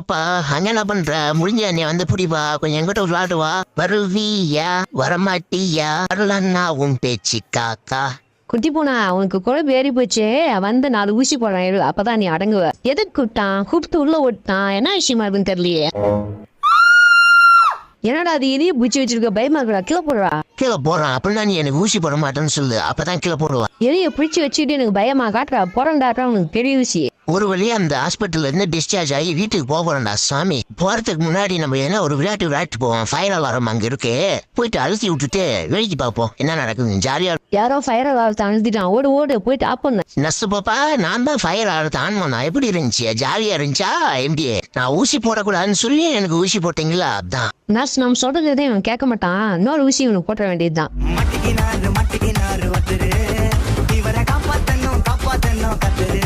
அப்பா அங்க என்ன பண்ற? முடிஞ்ச நீ வந்து புடிப்பா, கொஞ்சம் எங்கிட்ட விளையாடுவா. வருவியா வரமாட்டியா வரலன்னா உன் பேச்சு காக்கா. குட்டி போனா உனக்கு குழம்பு ஏறி போச்சு. வந்து 4 ஊசி போடுறேன் இரு, அப்பதான் நீ அடங்குவ. எதுக்கு கூப்பிட்டான்? கூப்பிட்டு உள்ள ஓட்டான். என்ன விஷயமா இருக்குன்னு தெரியலையே. என்னடா அது இதையே பூச்சி வச்சிருக்க, பயமா இருக்கா? கீழே போடுறா. கீழே போறான் அப்படின்னா நீ எனக்கு ஊசி போட மாட்டேன்னு சொல்லு, அப்பதான் கீழே போடுவா. எதைய பிடிச்சி வச்சுட்டு எனக்கு பயமா காட்டுறா. போறண்டாட்டா உனக்கு பெரிய ஊசி. ஒரு வழியா அந்த ஹாஸ்பிட்டல்ல இருந்து டிஸ்சார்ஜ் ஆகி வீட்டுக்கு போறோம்டா சாமி. போறதுக்கு முன்னாடி நம்ம என்ன ஒரு விளையாட்டு போவோம். ஃபயர் அலாரம் அங்க இருக்கு, போயிட்டு அழுத்தி விட்டுட்டு வேடிக்கை பார்ப்போம் என்ன நடக்குது. ஜாலியா யாரோ ஃபயர் அலாரத்தை அழுத்திட்டான். ஓடு ஓடு போயிட்டு ஆப் பண்ண. நர்ஸ் பாப்பா, நான் தான் ஃபயர் அலாரத்தை ஆன் பண்ணா. எப்படி இருந்துச்சு? ஜாலியா இருந்துச்சா? எப்படி நான் ஊசி போடக்கூடாதுன்னு சொல்லி எனக்கு ஊசி போட்டீங்களா? அதான் நர்ஸ் நம்ம சொல்றது எதையும் இவன் கேட்க மாட்டான். இன்னொரு ஊசி இவனுக்கு போட்ட வேண்டியதுதான். மட்டிக்கினாரு மட்டிக்கினாரு ஒருத்தரு, இவரை காப்பாத்தணும் காப்பாத்தணும் கத்துரு.